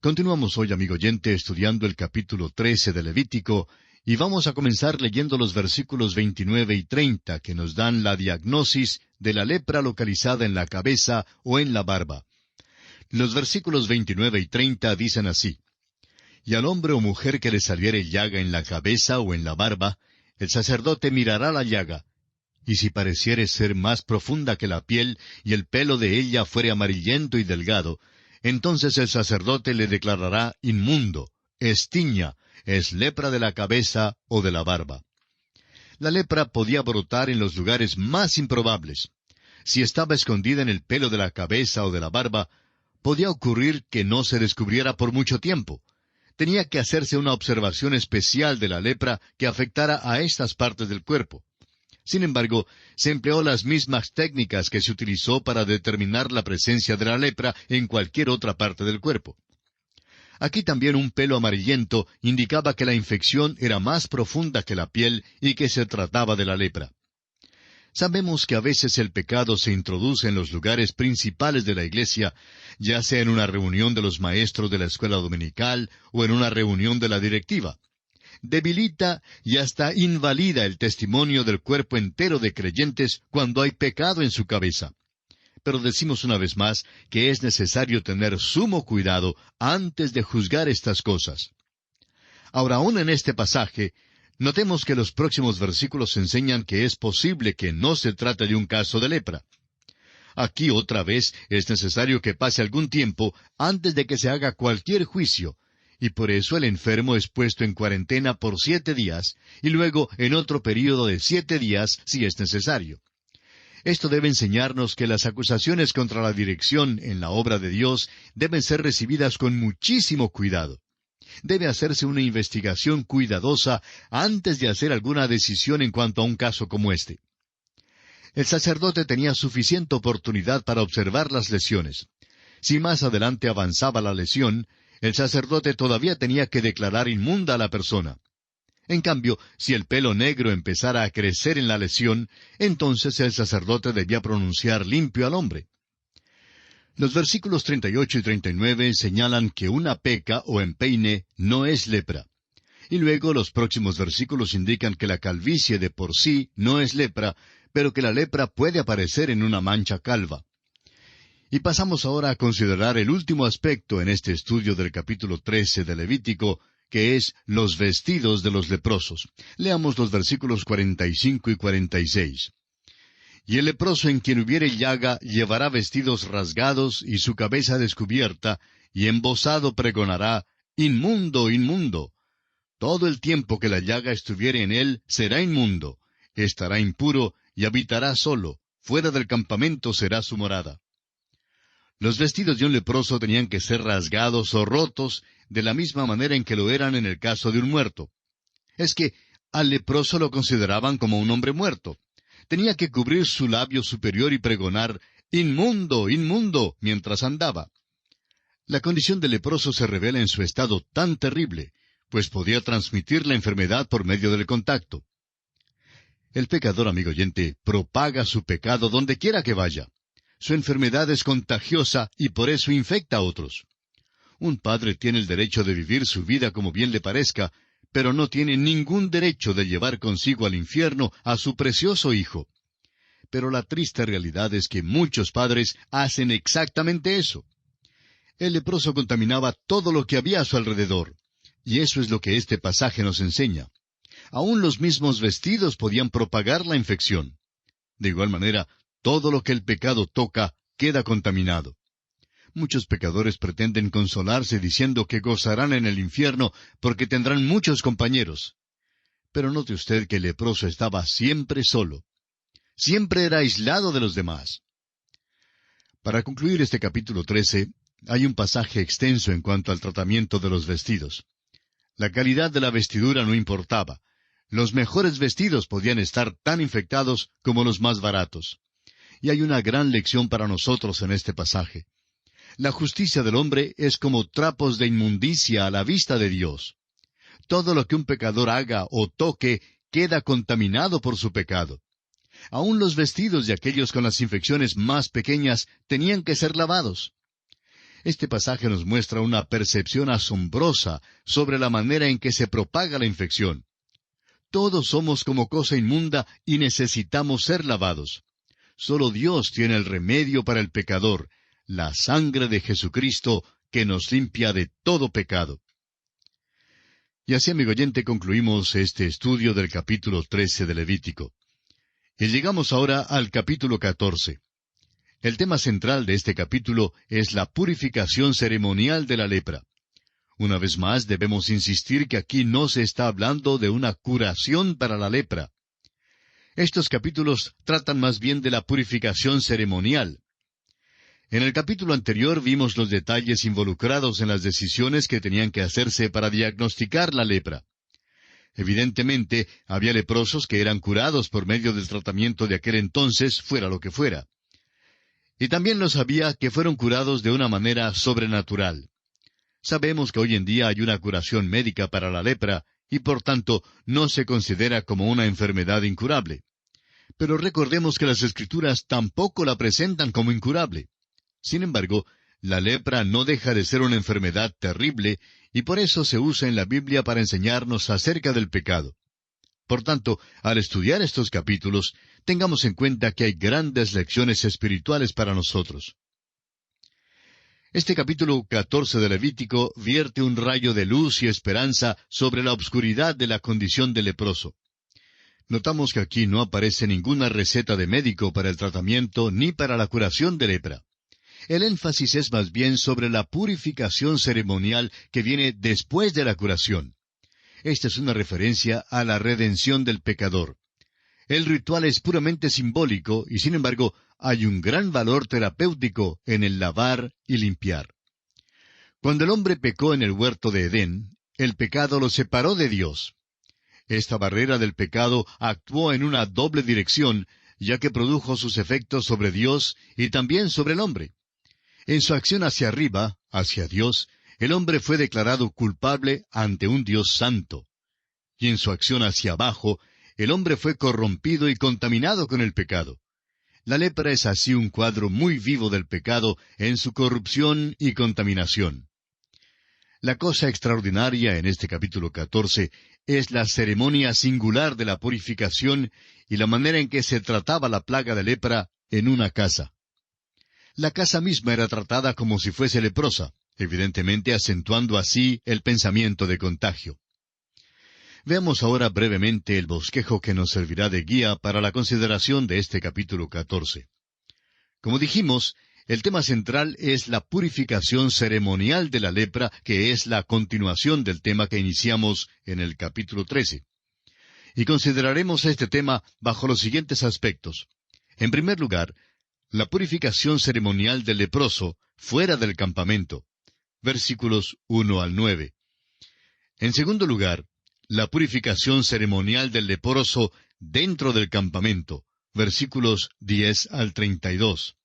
Continuamos hoy, amigo oyente, estudiando el capítulo 13 de Levítico, y vamos a comenzar leyendo los versículos 29 y 30, que nos dan la diagnosis de la lepra localizada en la cabeza o en la barba. Los versículos 29 y 30 dicen así: Y al hombre o mujer que le saliere llaga en la cabeza o en la barba, el sacerdote mirará la llaga, y si pareciere ser más profunda que la piel, y el pelo de ella fuere amarillento y delgado, entonces el sacerdote le declarará inmundo, es tiña, es lepra de la cabeza o de la barba. La lepra podía brotar en los lugares más improbables. Si estaba escondida en el pelo de la cabeza o de la barba, podía ocurrir que no se descubriera por mucho tiempo. Tenía que hacerse una observación especial de la lepra que afectara a estas partes del cuerpo. Sin embargo, se empleó las mismas técnicas que se utilizó para determinar la presencia de la lepra en cualquier otra parte del cuerpo. Aquí también un pelo amarillento indicaba que la infección era más profunda que la piel y que se trataba de la lepra. Sabemos que a veces el pecado se introduce en los lugares principales de la iglesia, ya sea en una reunión de los maestros de la escuela dominical o en una reunión de la directiva. Debilita y hasta invalida el testimonio del cuerpo entero de creyentes cuando hay pecado en su cabeza. Pero decimos una vez más que es necesario tener sumo cuidado antes de juzgar estas cosas. Ahora, aún en este pasaje, notemos que los próximos versículos enseñan que es posible que no se trate de un caso de lepra. Aquí otra vez es necesario que pase algún tiempo antes de que se haga cualquier juicio, y por eso el enfermo es puesto en cuarentena por 7 días, y luego en otro período de 7 días si es necesario. Esto debe enseñarnos que las acusaciones contra la dirección en la obra de Dios deben ser recibidas con muchísimo cuidado. Debe hacerse una investigación cuidadosa antes de hacer alguna decisión en cuanto a un caso como este. El sacerdote tenía suficiente oportunidad para observar las lesiones. Si más adelante avanzaba la lesión, el sacerdote todavía tenía que declarar inmunda a la persona. En cambio, si el pelo negro empezara a crecer en la lesión, entonces el sacerdote debía pronunciar limpio al hombre. Los versículos 38 y 39 señalan que una peca o empeine no es lepra. Y luego los próximos versículos indican que la calvicie de por sí no es lepra, pero que la lepra puede aparecer en una mancha calva. Y pasamos ahora a considerar el último aspecto en este estudio del capítulo 13 de Levítico, que es los vestidos de los leprosos. Leamos los versículos 45 y 46. Y el leproso en quien hubiere llaga llevará vestidos rasgados y su cabeza descubierta, y embozado pregonará: Inmundo, inmundo. Todo el tiempo que la llaga estuviere en él será inmundo. Estará impuro y habitará solo. Fuera del campamento será su morada. Los vestidos de un leproso tenían que ser rasgados o rotos de la misma manera en que lo eran en el caso de un muerto. Es que al leproso lo consideraban como un hombre muerto. Tenía que cubrir su labio superior y pregonar: Inmundo, inmundo, mientras andaba. La condición del leproso se revela en su estado tan terrible, pues podía transmitir la enfermedad por medio del contacto. El pecador, amigo oyente, propaga su pecado donde quiera que vaya. Su enfermedad es contagiosa y por eso infecta a otros. Un padre tiene el derecho de vivir su vida como bien le parezca, pero no tiene ningún derecho de llevar consigo al infierno a su precioso hijo. Pero la triste realidad es que muchos padres hacen exactamente eso. El leproso contaminaba todo lo que había a su alrededor, y eso es lo que este pasaje nos enseña. Aún los mismos vestidos podían propagar la infección. De igual manera, todo lo que el pecado toca queda contaminado. Muchos pecadores pretenden consolarse diciendo que gozarán en el infierno porque tendrán muchos compañeros. Pero note usted que el leproso estaba siempre solo. Siempre era aislado de los demás. Para concluir este capítulo 13, hay un pasaje extenso en cuanto al tratamiento de los vestidos. La calidad de la vestidura no importaba. Los mejores vestidos podían estar tan infectados como los más baratos. Y hay una gran lección para nosotros en este pasaje. La justicia del hombre es como trapos de inmundicia a la vista de Dios. Todo lo que un pecador haga o toque queda contaminado por su pecado. Aún los vestidos de aquellos con las infecciones más pequeñas tenían que ser lavados. Este pasaje nos muestra una percepción asombrosa sobre la manera en que se propaga la infección. Todos somos como cosa inmunda y necesitamos ser lavados. Solo Dios tiene el remedio para el pecador, la sangre de Jesucristo que nos limpia de todo pecado. Y así, amigo oyente, concluimos este estudio del capítulo 13 de Levítico. Y llegamos ahora al capítulo 14. El tema central de este capítulo es la purificación ceremonial de la lepra. Una vez más debemos insistir que aquí no se está hablando de una curación para la lepra. Estos capítulos tratan más bien de la purificación ceremonial. En el capítulo anterior vimos los detalles involucrados en las decisiones que tenían que hacerse para diagnosticar la lepra. Evidentemente, había leprosos que eran curados por medio del tratamiento de aquel entonces, fuera lo que fuera. Y también los había que fueron curados de una manera sobrenatural. Sabemos que hoy en día hay una curación médica para la lepra, y por tanto no se considera como una enfermedad incurable. Pero recordemos que las Escrituras tampoco la presentan como incurable. Sin embargo, la lepra no deja de ser una enfermedad terrible, y por eso se usa en la Biblia para enseñarnos acerca del pecado. Por tanto, al estudiar estos capítulos, tengamos en cuenta que hay grandes lecciones espirituales para nosotros. Este capítulo 14 de Levítico vierte un rayo de luz y esperanza sobre la obscuridad de la condición del leproso. Notamos que aquí no aparece ninguna receta de médico para el tratamiento ni para la curación de lepra. El énfasis es más bien sobre la purificación ceremonial que viene después de la curación. Esta es una referencia a la redención del pecador. El ritual es puramente simbólico y, sin embargo, hay un gran valor terapéutico en el lavar y limpiar. Cuando el hombre pecó en el huerto de Edén, el pecado lo separó de Dios. Esta barrera del pecado actuó en una doble dirección, ya que produjo sus efectos sobre Dios y también sobre el hombre. En su acción hacia arriba, hacia Dios, el hombre fue declarado culpable ante un Dios santo. Y en su acción hacia abajo, el hombre fue corrompido y contaminado con el pecado. La lepra es así un cuadro muy vivo del pecado en su corrupción y contaminación. La cosa extraordinaria en este capítulo 14 es la ceremonia singular de la purificación y la manera en que se trataba la plaga de lepra en una casa. La casa misma era tratada como si fuese leprosa, evidentemente acentuando así el pensamiento de contagio. Veamos ahora brevemente el bosquejo que nos servirá de guía para la consideración de este capítulo 14. Como dijimos, el tema central es la purificación ceremonial de la lepra, que es la continuación del tema que iniciamos en el capítulo 13. Y consideraremos este tema bajo los siguientes aspectos. En primer lugar, la purificación ceremonial del leproso fuera del campamento. Versículos 1 al 9. En segundo lugar, la purificación ceremonial del leproso dentro del campamento. Versículos 10 al 32.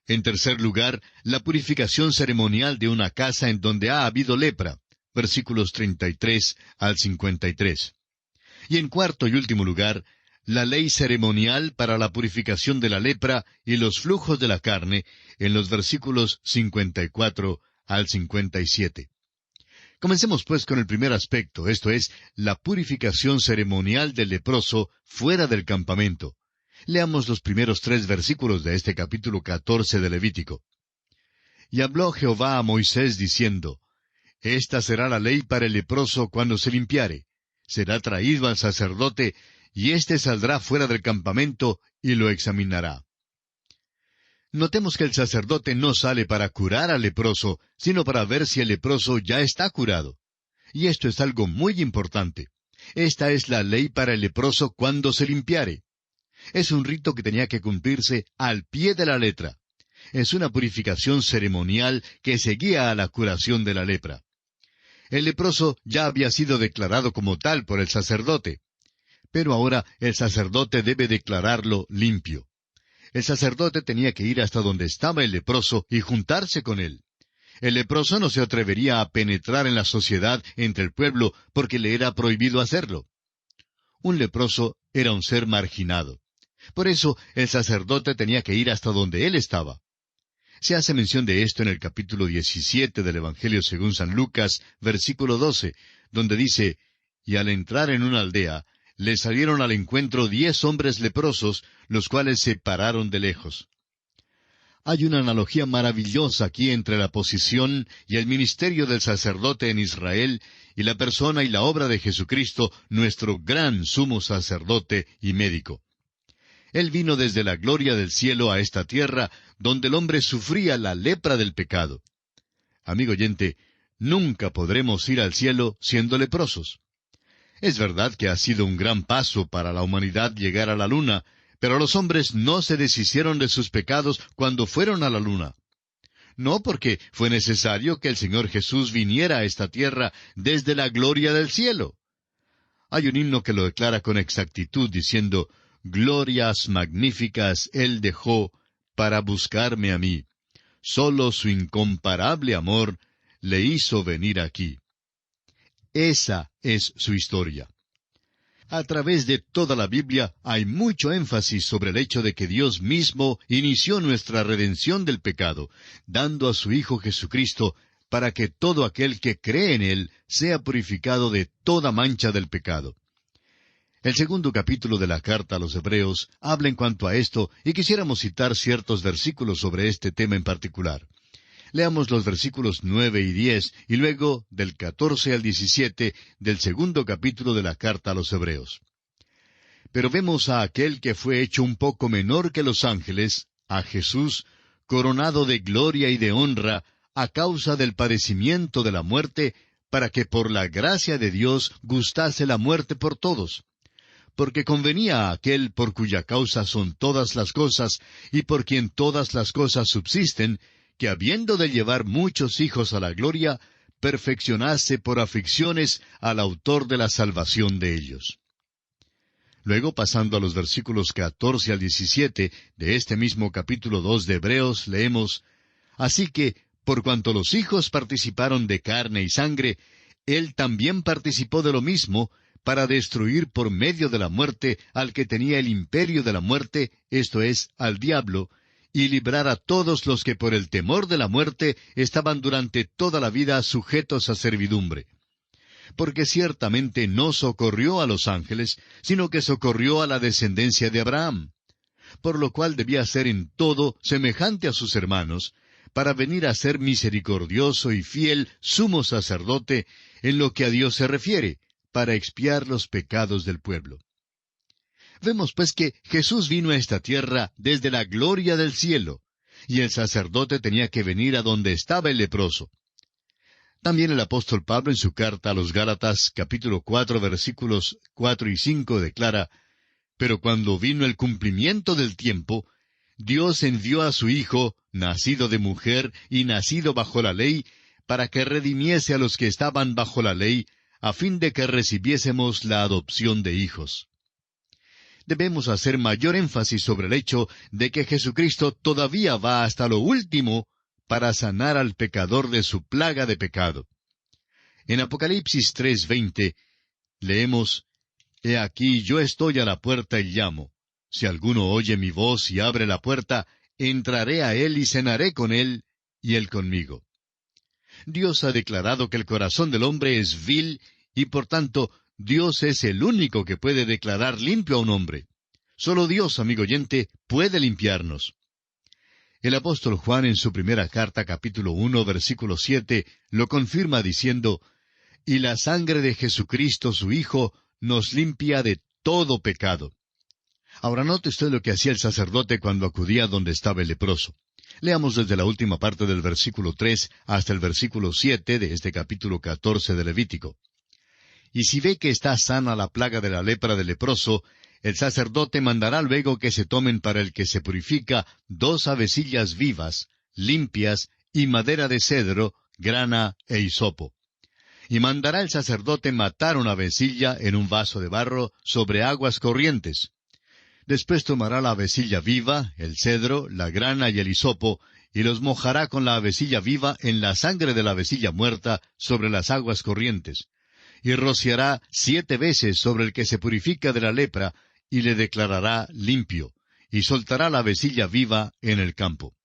En tercer lugar, la purificación ceremonial de una casa en donde ha habido lepra. Versículos 33 al 53. Y en cuarto y último lugar, la ley ceremonial para la purificación de la lepra y los flujos de la carne, en los versículos 54 al 57. Comencemos pues con el primer aspecto, esto es, la purificación ceremonial del leproso fuera del campamento. Leamos los primeros 3 versículos de este capítulo 14 de Levítico. Y habló Jehová a Moisés diciendo, Esta será la ley para el leproso cuando se limpiare. Será traído al sacerdote, y éste saldrá fuera del campamento y lo examinará. Notemos que el sacerdote no sale para curar al leproso, sino para ver si el leproso ya está curado. Y esto es algo muy importante. Esta es la ley para el leproso cuando se limpiare. Es un rito que tenía que cumplirse al pie de la letra. Es una purificación ceremonial que seguía a la curación de la lepra. El leproso ya había sido declarado como tal por el sacerdote. Pero ahora el sacerdote debe declararlo limpio. El sacerdote tenía que ir hasta donde estaba el leproso y juntarse con él. El leproso no se atrevería a penetrar en la sociedad entre el pueblo porque le era prohibido hacerlo. Un leproso era un ser marginado. Por eso el sacerdote tenía que ir hasta donde él estaba. Se hace mención de esto en el capítulo 17 del Evangelio según San Lucas, versículo 12, donde dice, «Y al entrar en una aldea, le salieron al encuentro 10 hombres leprosos, los cuales se pararon de lejos». Hay una analogía maravillosa aquí entre la posición y el ministerio del sacerdote en Israel y la persona y la obra de Jesucristo, nuestro gran sumo sacerdote y médico. Él vino desde la gloria del cielo a esta tierra, donde el hombre sufría la lepra del pecado. Amigo oyente, nunca podremos ir al cielo siendo leprosos. Es verdad que ha sido un gran paso para la humanidad llegar a la luna, pero los hombres no se deshicieron de sus pecados cuando fueron a la luna. No porque fue necesario que el Señor Jesús viniera a esta tierra desde la gloria del cielo. Hay un himno que lo declara con exactitud diciendo, «Glorias magníficas Él dejó para buscarme a mí. Solo su incomparable amor le hizo venir aquí». Esa es su historia. A través de toda la Biblia hay mucho énfasis sobre el hecho de que Dios mismo inició nuestra redención del pecado, dando a su Hijo Jesucristo para que todo aquel que cree en Él sea purificado de toda mancha del pecado. El segundo capítulo de la carta a los Hebreos habla en cuanto a esto, y quisiéramos citar ciertos versículos sobre este tema en particular. Leamos los versículos 9 y 10, y luego del 14 al 17 del segundo capítulo de la carta a los Hebreos. «Pero vemos a aquel que fue hecho un poco menor que los ángeles, a Jesús, coronado de gloria y de honra, a causa del padecimiento de la muerte, para que por la gracia de Dios gustase la muerte por todos. Porque convenía a aquel por cuya causa son todas las cosas, y por quien todas las cosas subsisten, que habiendo de llevar muchos hijos a la gloria, perfeccionase por aflicciones al autor de la salvación de ellos». Luego, pasando a los versículos 14 al 17 de este mismo capítulo 2 de Hebreos, leemos, «Así que, por cuanto los hijos participaron de carne y sangre, él también participó de lo mismo, para destruir por medio de la muerte al que tenía el imperio de la muerte, esto es, al diablo, y librar a todos los que por el temor de la muerte estaban durante toda la vida sujetos a servidumbre. Porque ciertamente no socorrió a los ángeles, sino que socorrió a la descendencia de Abraham, por lo cual debía ser en todo semejante a sus hermanos, para venir a ser misericordioso y fiel sumo sacerdote en lo que a Dios se refiere, para expiar los pecados del pueblo. Vemos pues que Jesús vino a esta tierra desde la gloria del cielo, y el sacerdote tenía que venir a donde estaba el leproso. También el apóstol Pablo en su carta a los Gálatas, capítulo 4, versículos 4 y 5, declara, «Pero cuando vino el cumplimiento del tiempo, Dios envió a su Hijo, nacido de mujer y nacido bajo la ley, para que redimiese a los que estaban bajo la ley, a fin de que recibiésemos la adopción de hijos». Debemos hacer mayor énfasis sobre el hecho de que Jesucristo todavía va hasta lo último para sanar al pecador de su plaga de pecado. En Apocalipsis 3:20 leemos, «He aquí yo estoy a la puerta y llamo. Si alguno oye mi voz y abre la puerta, entraré a él y cenaré con él, y él conmigo». Dios ha declarado que el corazón del hombre es vil, y por tanto, Dios es el único que puede declarar limpio a un hombre. Solo Dios, amigo oyente, puede limpiarnos. El apóstol Juan en su primera carta, capítulo 1, versículo 7, lo confirma diciendo, «Y la sangre de Jesucristo su Hijo nos limpia de todo pecado». Ahora note usted lo que hacía el sacerdote cuando acudía donde estaba el leproso. Leamos desde la última parte del versículo 3 hasta el versículo 7 de este capítulo 14 de Levítico. «Y si ve que está sana la plaga de la lepra del leproso, el sacerdote mandará luego que se tomen para el que se purifica 2 avecillas vivas, limpias, y madera de cedro, grana e hisopo. Y mandará el sacerdote matar una avecilla en un vaso de barro sobre aguas corrientes. Después tomará la avecilla viva, el cedro, la grana y el hisopo, y los mojará con la avecilla viva en la sangre de la avecilla muerta sobre las aguas corrientes. Y rociará 7 veces sobre el que se purifica de la lepra, y le declarará limpio, y soltará la avecilla viva en el campo».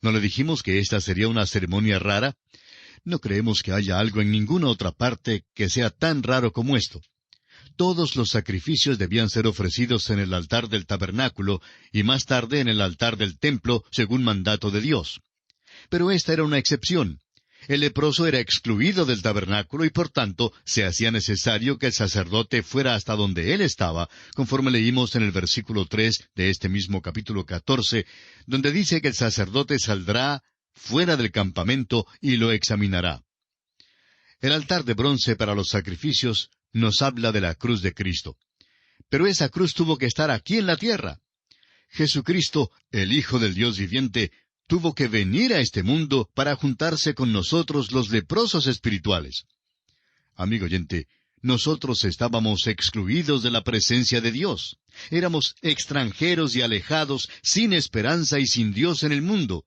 ¿No le dijimos que esta sería una ceremonia rara? No creemos que haya algo en ninguna otra parte que sea tan raro como esto. Todos los sacrificios debían ser ofrecidos en el altar del tabernáculo y más tarde en el altar del templo, según mandato de Dios. Pero esta era una excepción. El leproso era excluido del tabernáculo y por tanto se hacía necesario que el sacerdote fuera hasta donde él estaba, conforme leímos en el versículo 3 de este mismo capítulo 14, donde dice que el sacerdote saldrá fuera del campamento y lo examinará. El altar de bronce para los sacrificios nos habla de la cruz de Cristo. Pero esa cruz tuvo que estar aquí en la tierra. Jesucristo, el Hijo del Dios viviente, tuvo que venir a este mundo para juntarse con nosotros los leprosos espirituales. Amigo oyente, nosotros estábamos excluidos de la presencia de Dios. Éramos extranjeros y alejados, sin esperanza y sin Dios en el mundo.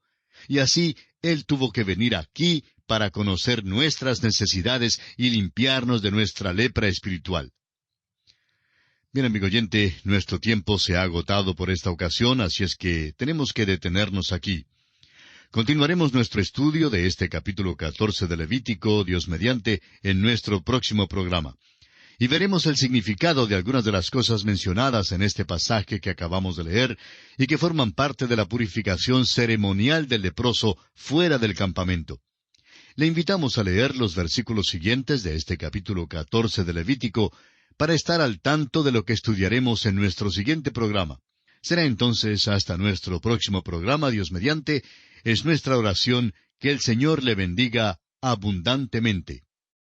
Y así, Él tuvo que venir aquí para conocer nuestras necesidades y limpiarnos de nuestra lepra espiritual. Bien, amigo oyente, nuestro tiempo se ha agotado por esta ocasión, así es que tenemos que detenernos aquí. Continuaremos nuestro estudio de este capítulo 14 de Levítico, Dios mediante, en nuestro próximo programa. Y veremos el significado de algunas de las cosas mencionadas en este pasaje que acabamos de leer y que forman parte de la purificación ceremonial del leproso fuera del campamento. Le invitamos a leer los versículos siguientes de este capítulo 14 de Levítico para estar al tanto de lo que estudiaremos en nuestro siguiente programa. Será entonces hasta nuestro próximo programa, Dios mediante. Es nuestra oración que el Señor le bendiga abundantemente.